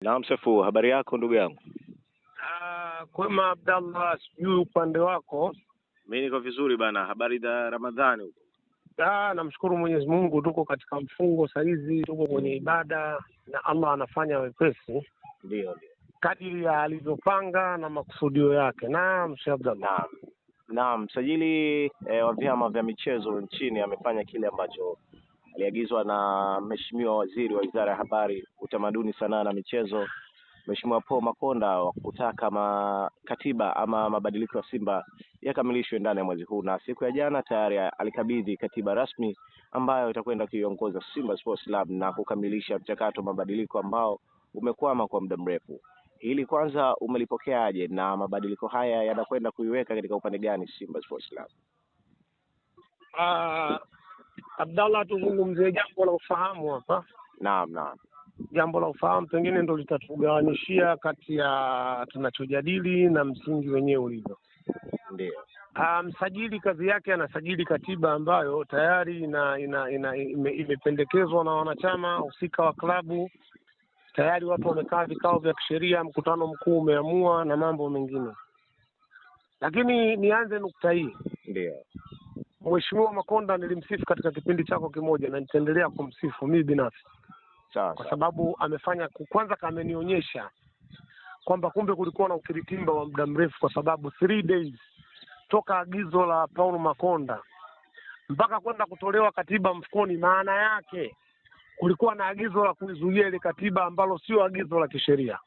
Naam Sefu, habari yako ndugu yangu? Kwema Abdallah, sijui upande wako. Mimi niko vizuri bana. Habari za Ramadhani huko? Namshukuru Mwenyezi Mungu, tuko katika mfungo saa hizi, tuko kwenye ibada na Allah anafanya wepesi. Ndio. Kadiri ya alivyopanga na makusudio yake. Naam Sheikh Abdallah. Naam, msajili wa vyama vya michezo nchini amefanya kile ambacho aliagizwa na Mheshimiwa Waziri wa Wizara ya Habari, Utamaduni, Sanaa na Michezo, Mheshimiwa Paul Makonda, wa kutaka katiba ama mabadiliko ya Simba yakamilishwe ndani ya mwezi huu, na siku ya jana tayari alikabidhi katiba rasmi ambayo itakwenda kuiongoza Simba Sports Club na kukamilisha mchakato mabadiliko ambao umekwama kwa muda mrefu. Hili kwanza umelipokeaje, na mabadiliko haya yanakwenda kuiweka katika upande gani Simba Sports Club? Abdallah, tuzungumzie jambo la ufahamu hapa. Naam. Jambo la ufahamu pengine ndio litatugawanishia kati ya tunachojadili na msingi wenyewe ulivyo. Ndio. Msajili kazi yake anasajili katiba ambayo tayari imependekezwa na wanachama husika wa klabu. Tayari watu wamekaa vikao vya kisheria, mkutano mkuu umeamua na mambo mengine. Lakini nianze nukta hii. Ndio. Mheshimiwa Makonda nilimsifu katika kipindi chako kimoja na nitaendelea kumsifu mimi binafsi. Sawa. Kwa sababu amefanya, kwanza kamenionyesha kwamba kumbe kulikuwa na ukiritimba wa muda mrefu, kwa sababu 3 days toka agizo la Paul Makonda mpaka kwenda kutolewa katiba mfukoni, maana yake kulikuwa na agizo la kuizuia ile katiba ambalo sio agizo la kisheria.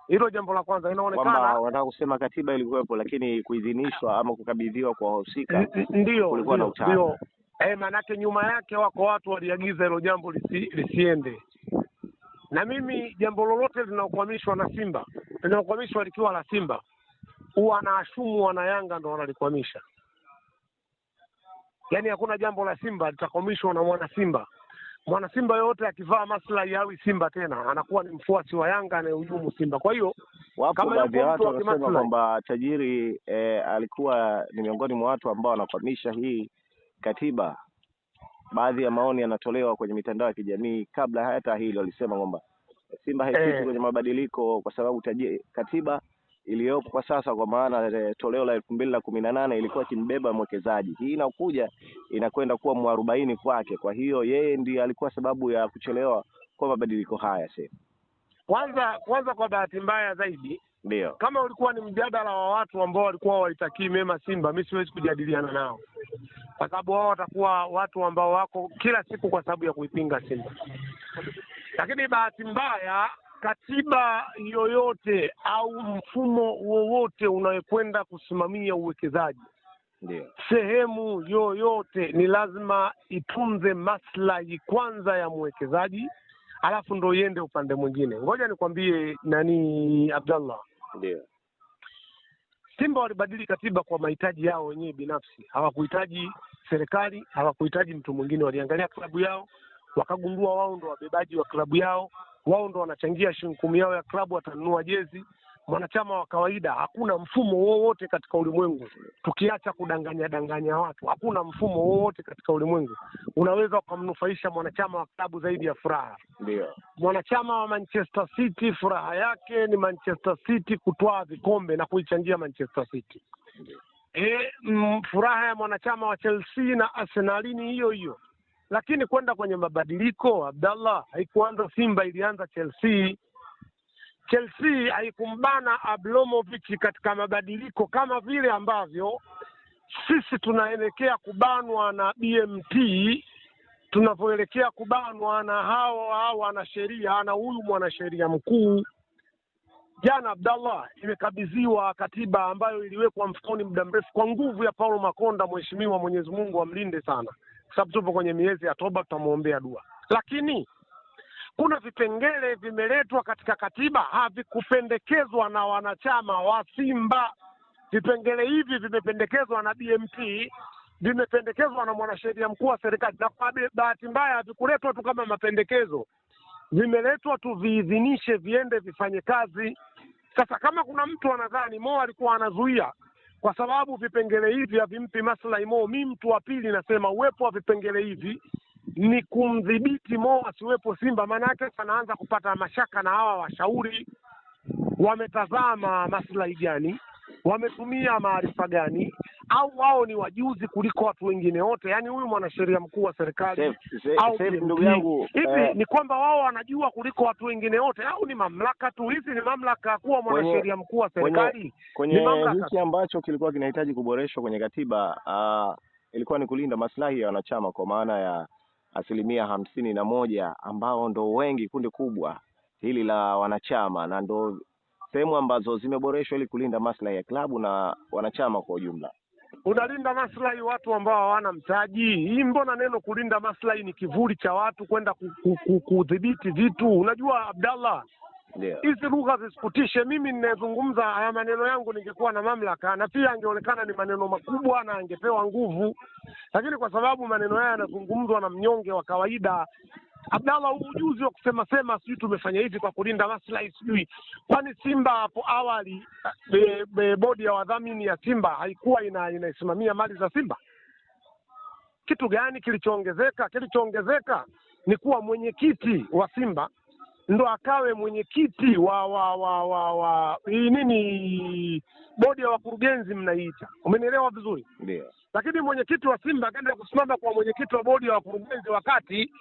Hilo jambo la kwanza. Inaonekana kwamba wanataka kusema katiba ilikuwepo, lakini kuidhinishwa ama kukabidhiwa kwa wahusika kulikuwa na utata. Ndio. Maanake nyuma yake wako watu waliagiza hilo jambo lisiende. Na mimi jambo lolote linaokwamishwa na Simba, linaokwamishwa likiwa la Simba, huwa naashumu wana Yanga ndo wanalikwamisha. Yaani hakuna jambo la Simba litakwamishwa na mwana Simba. Mwana Simba yote akivaa maslahi yawi Simba tena, anakuwa ni mfuasi wa Yanga anayehujumu Simba. Kwa hiyo kama baadhi ya watu wanasema kwamba tajiri alikuwa ni miongoni mwa watu ambao wanakwamisha hii katiba. Baadhi ya maoni yanatolewa kwenye mitandao ya kijamii. Kabla hata hilo walisema kwamba Simba haipiti kwenye mabadiliko kwa sababu katiba iliyopo kwa sasa, kwa maana toleo la 2018 ilikuwa kimbeba mwekezaji. Hii inakuja inakwenda kuwa mwarobaini kwake. Kwa hiyo yeye ndiye alikuwa sababu ya kuchelewa kwa mabadiliko haya sasa. Kwanza kwa bahati mbaya zaidi, ndio, kama ulikuwa ni mjadala wa watu ambao walikuwa walitakii mema Simba, mimi siwezi kujadiliana nao, kwa sababu wao watakuwa watu ambao wako kila siku kwa sababu ya kuipinga Simba. Lakini bahati mbaya, katiba yoyote au mfumo wowote unayekwenda kusimamia uwekezaji, ndio, sehemu yoyote ni lazima itunze maslahi kwanza ya mwekezaji, alafu ndo iende upande mwingine. Ngoja nikwambie Abdallah. Ndio. Simba walibadili katiba kwa mahitaji yao wenyewe binafsi. Hawakuhitaji serikali, hawakuhitaji mtu mwingine. Waliangalia klabu yao, wakagundua wao ndo wabebaji wa klabu yao, wao ndo wanachangia shilingi 10 yao ya klabu, watanunua jezi. Mwanachama wa kawaida, hakuna mfumo wowote katika ulimwengu, tukiacha kudanganya watu, hakuna mfumo wowote katika ulimwengu unaweza kumnufaisha mwanachama wa klabu zaidi ya furaha. Ndio. Mwanachama wa Manchester City furaha yake ni Manchester City kutwaa vikombe na kuichangia Manchester City. Furaha ya mwanachama wa Chelsea na Arsenal ni hiyo hiyo. Lakini kwenda kwenye mabadiliko, Abdallah, haikuanza Simba, ilianza Chelsea. Chelsea haikumbana Abramovich katika mabadiliko kama vile ambavyo sisi tunaelekea kubanwa na BMT, tunavyoelekea kubanwa na hao wanasheria na huyu mwanasheria mkuu. Jana Abdallah, imekabidhiwa katiba ambayo iliwekwa mfukoni muda mrefu kwa nguvu ya Paul Makonda. Mheshimiwa, Mwenyezi Mungu amlinde sana, kwa sababu tupo kwenye miezi ya toba, tutamuombea dua. Lakini kuna vipengele vimeletwa katika katiba havikupendekezwa na wanachama wa Simba. Vipengele hivi vimependekezwa na BMT, vimependekezwa na mwanasheria mkuu wa serikali, na kwa bahati mbaya havikuletwa tu kama mapendekezo, vimeletwa tu viidhinishe, viende vifanye kazi. Sasa kama kuna mtu anadhani Mo alikuwa anazuia kwa sababu vipengele hivi havimpi maslahi Mo, mimi mtu wa pili nasema uwepo wa vipengele hivi ni kumdhibiti Mo asiwepo Simba. Maana yake anaanza kupata mashaka na hawa washauri, wametazama maslahi gani, wametumia maarifa gani, au wao ni wajuzi kuliko watu wengine wote? Yani huyu mwanasheria mkuu wa serikali au ndugu yangu, hivi ni kwamba wao wanajua kuliko watu wengine wote, au ni mamlaka tu? Hizi ni mamlaka kuwa mwanasheria mkuu wa serikali kwenye hiki ambacho kilikuwa kinahitaji kuboreshwa kwenye katiba, ilikuwa ni kulinda maslahi ya wanachama, kwa maana ya 51% ambao ndo wengi, kundi kubwa hili la wanachama, na ndo sehemu ambazo zimeboreshwa ili kulinda maslahi ya klabu na wanachama kwa ujumla. Unalinda maslahi watu ambao hawana mtaji? Hii mbona neno kulinda maslahi ni kivuli cha watu kwenda kudhibiti vitu? Unajua Abdallah, hizi lugha zisikutishe. Mimi ninazungumza haya maneno yangu ningekuwa na mamlaka, na pia angeonekana ni maneno makubwa na angepewa nguvu, lakini kwa sababu maneno haya yanazungumzwa na mnyonge wa kawaida, Abdallah, ujuzi wa kusema sijui tumefanya hivi kwa kulinda maslahi sijui. Kwani Simba hapo awali bodi ya wadhamini ya Simba haikuwa inaisimamia mali za Simba? Kitu gani kilichoongezeka? Kilichoongezeka ni kuwa mwenyekiti wa Simba ndo akawe mwenyekiti wa bodi ya wakurugenzi mnaiita. Umenielewa vizuri? Ndio. Lakini mwenyekiti wa Simba akaenda kusimama kwa mwenyekiti wa bodi ya wakurugenzi wakati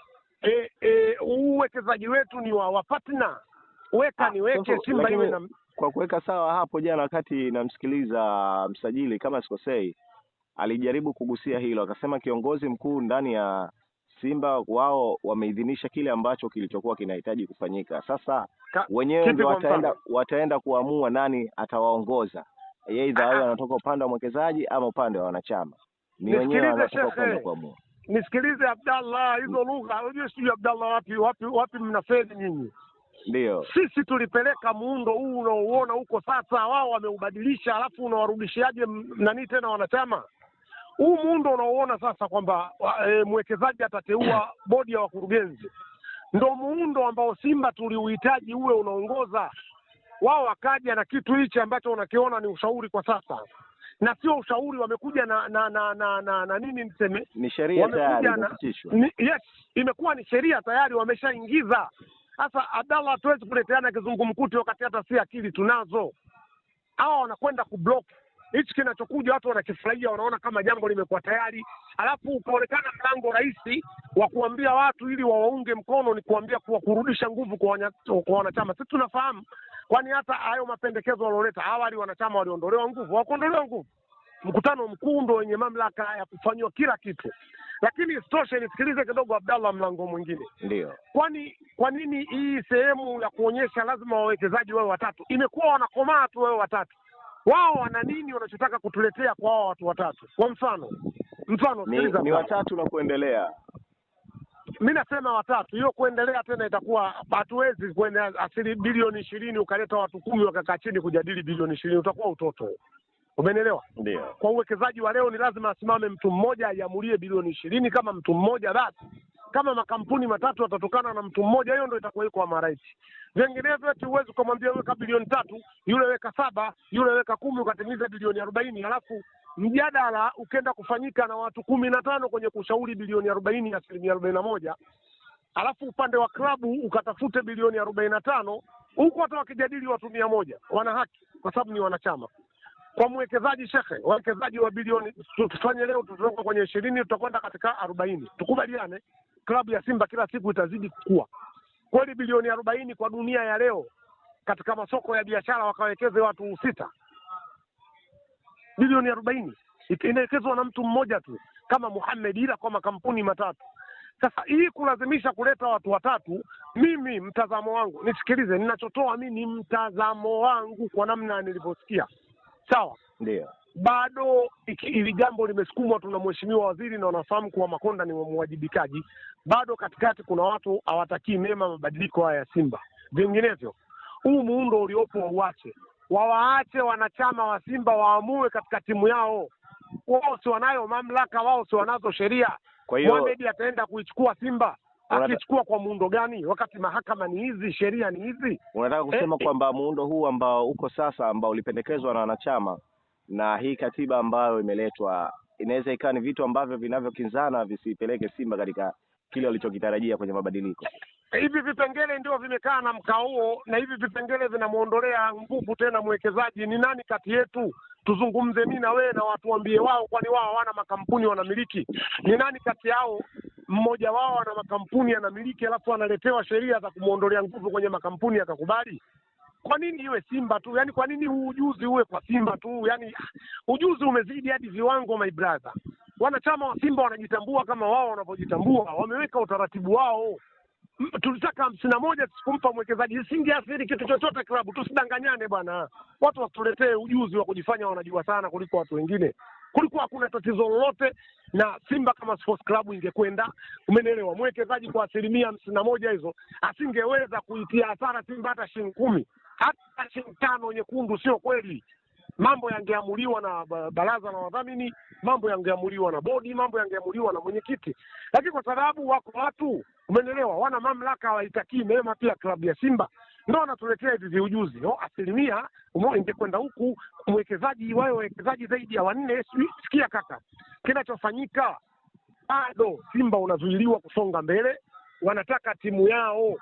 uwekezaji wetu ni wa partner. Weka niweke Simba iwe na kwa kuweka sawa hapo. Jana wakati namsikiliza msajili, kama sikosei, alijaribu kugusia hilo, akasema kiongozi mkuu ndani ya Simba wao wameidhinisha kile ambacho kilichokuwa kinahitaji kufanyika. Sasa wenyewe ndio wataenda kuamua nani atawaongoza, aidha wao wanatoka upande wa mwekezaji ama upande wa wanachama. Ni wenyewe wanatoka kuamua. Nisikilize Abdallah, hizo lugha unajua sijui Abdallah wapi mnafeli nyinyi? Ndio. Sisi tulipeleka muundo huu unaouona huko sasa, wao wameubadilisha, alafu unawarudishiaje nani tena wanachama? Huu muundo unaoona sasa kwamba mwekezaji atateua bodi ya wakurugenzi, ndio muundo ambao Simba tuliuhitaji uwe unaongoza. Wao wakaja na kitu hichi ambacho unakiona ni ushauri kwa sasa, na sio ushauri. Wamekuja na nini niseme, ni sheria tayari imepitishwa. Yes, imekuwa ni sheria tayari, wameshaingiza. Sasa Abdallah, hatuwezi kuleteana kizungumkuti wakati hata si akili tunazo. Hao wanakwenda kublock hichi kinachokuja, watu wanakifurahia, wanaona kama jambo limekuwa tayari, alafu ukaonekana mlango rahisi wa kuambia watu ili wawaunge mkono ni kuambia kurudisha nguvu kwa wanachama. Sisi tunafahamu, kwani hata hayo mapendekezo walioleta awali wanachama waliondolewa nguvu, wakondolewa nguvu. Mkutano mkuu ndio wenye mamlaka ya kufanywa kila kitu. Lakini isitoshe, nisikilize kidogo Abdallah, mlango mwingine. Ndio. Kwa nini hii sehemu ya kuonyesha lazima wawekezaji wawe watatu imekuwa wanakomaa tu wawe watatu? Wao wana nini wanachotaka kutuletea kwa hao watu watatu? Kwa mfano ni watatu na kuendelea. Mimi nasema watatu, hiyo kuendelea tena itakuwa hatuwezi kwenda bilioni 20 ukaleta watu 10 wakakaa chini kujadili bilioni 20, utakuwa utoto. Umenielewa? Ndio. Kwa uwekezaji wa leo ni lazima asimame mtu mmoja aiamulie bilioni 20, kama mtu mmoja basi. Kama makampuni matatu watatokana na mtu mmoja, hiyo ndio itakuwa iko amaraiti. Vinginevyo eti uwezo kumwambia weka bilioni 3, yule weka 7, yule weka 10 ukatimiza bilioni 40, alafu mjadala ukenda kufanyika na watu 15 kwenye kushauri bilioni 40 41%. Alafu upande wa klabu ukatafute bilioni 45, huko hata wakijadili watu 100 wana haki kwa sababu ni wanachama. Kwa mwekezaji shekhe, wawekezaji wa bilioni tufanye leo tutoka kwenye 20 tutakwenda katika 40. Tukubaliane, klabu ya Simba kila siku itazidi kukua. Kweli bilioni 40 kwa dunia ya leo katika masoko ya biashara wakawekeze watu 6. Bilioni 40 inawekezwa na mtu mmoja tu kama Mohamed, ila kwa makampuni matatu. Sasa hii kulazimisha kuleta watu watatu, mimi mtazamo wangu, nisikilize, ninachotoa mimi ni mtazamo wangu kwa namna nilivyosikia. Sawa? Ndio. Bado ili jambo limesukumwa, tuna mheshimiwa waziri na wanafahamu kuwa Makonda ni mwajibikaji. Bado katikati kuna watu hawatakii mema mabadiliko haya ya Simba. Vinginevyo huu muundo uliopo waache wanachama wa Simba waamue katika timu yao. Wao si wanayo mamlaka, wao si wanazo sheria. Kwa hiyo Mohamed ataenda kuichukua Simba, akichukua kwa muundo gani wakati mahakama ni hizi, sheria ni hizi? Unataka kusema kwamba muundo huu ambao uko sasa, ambao ulipendekezwa na wanachama na hii katiba ambayo imeletwa, inaweza ikawa ni vitu ambavyo vinavyokinzana visipeleke Simba katika kile walichokitarajia kwenye mabadiliko. Hivi vipengele ndio vimekaa na mkao huo, na hivi vipengele vinamuondolea nguvu tena mwekezaji. Ni nani kati yetu, tuzungumze mimi na wewe na watu waambie wao, kwani wao hawana makampuni wanamiliki? Ni nani kati yao mmoja wao ana makampuni anamiliki, alafu analetewa sheria za kumuondolea nguvu kwenye makampuni akakubali? Kwa nini iwe Simba tu? Yaani kwa nini huu ujuzi uwe kwa Simba tu? Yaani ujuzi umezidi hadi viwango, my brother. Wanachama wa Simba wanajitambua kama wao wanavyojitambua, wameweka utaratibu wao. Tulitaka 51 kumpa mwekezaji, isingeathiri kitu chochote klabu. Tusidanganyane bwana, watu watuletee ujuzi wa kujifanya wanajua sana kuliko watu wengine. Kulikuwa hakuna tatizo lolote, na Simba kama sports club ingekwenda, umenielewa? Mwekezaji kwa 51% hizo asingeweza kuitia hasara Simba hata shilingi 10, hata shilingi 5 nyekundu. Sio kweli. Mambo yangeamuliwa na baraza la wadhamini, mambo yangeamuliwa na bodi, mambo yangeamuliwa na mwenyekiti, lakini kwa sababu wako watu, umenielewa, wana mamlaka, hawaitakii mema pia klabu ya Simba, ndio wanatuletea hivi ujuzi. Asilimia ingekwenda huku, mwekezaji wao wawekezaji zaidi ya 4. Sikia kaka, kinachofanyika bado Simba unazuiliwa kusonga mbele. Wanataka timu yao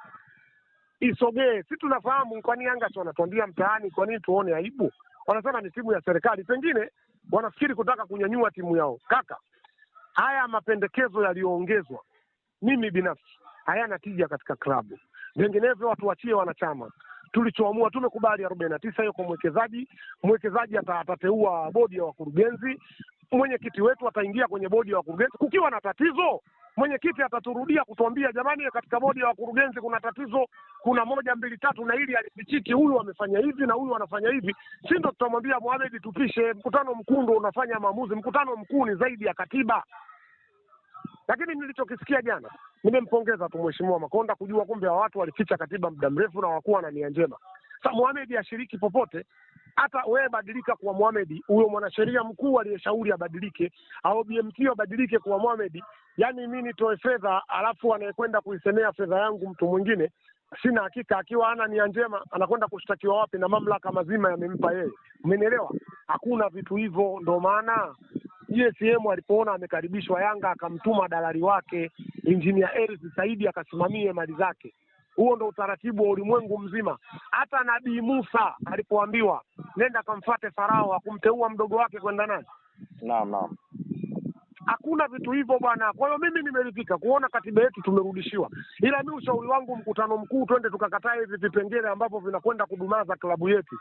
isogee. Si tunafahamu kwa nini Yanga wanatuambia mtaani, kwa nini tuone aibu? Wanasema ni timu ya serikali, pengine wanafikiri kutaka kunyanyua timu yao. Kaka, haya mapendekezo yaliyoongezwa, mimi binafsi hayana tija katika klabu. Vinginevyo watu wachie wanachama. Tulichoamua, tumekubali 49 hiyo kwa mwekezaji. Mwekezaji atateua bodi ya wakurugenzi, mwenyekiti wetu ataingia kwenye bodi ya wakurugenzi. Kukiwa na tatizo, mwenyekiti ataturudia kutuambia, jamani, katika bodi ya wakurugenzi kuna tatizo, kuna 1 2 3 na hili alifichiki, huyu amefanya hivi na huyu anafanya hivi. Si ndio tutamwambia Mohamed tupishe, mkutano mkuu ndio unafanya maamuzi. Mkutano mkuu ni zaidi ya katiba. Lakini nilichokisikia jana, nimempongeza tu Mheshimiwa Makonda kujua kumbe watu walificha katiba muda mrefu na hawakuwa na nia njema. Sasa Mohamed ashiriki popote, hata wewe badilika kwa Mohamed, huyo mwanasheria mkuu aliyeshauri abadilike, au BMT abadilike kwa Mohamed. Yaani mimi nitoe fedha alafu anayekwenda kuisemea fedha yangu mtu mwingine, sina hakika akiwa hana nia njema anakwenda kushtakiwa wapi, na mamlaka mazima yamempa yeye. Umenielewa? Hakuna vitu hivyo. Ndio maana JSM alipoona amekaribishwa Yanga akamtuma dalali wake Engineer Elvis Saidi akasimamie mali zake. Huo ndo utaratibu wa ulimwengu mzima. Hata Nabii Musa alipoambiwa nenda kamfuate Farao, akumteua mdogo wake kwenda nani? Naam. Hakuna vitu hivyo bwana. Kwa hiyo mimi nimeridhika kuona katiba yetu tumerudishiwa. Ila mimi ushauri wangu, mkutano mkuu twende tukakatae hivi vipengele ambavyo vinakwenda kudumaza klabu yetu.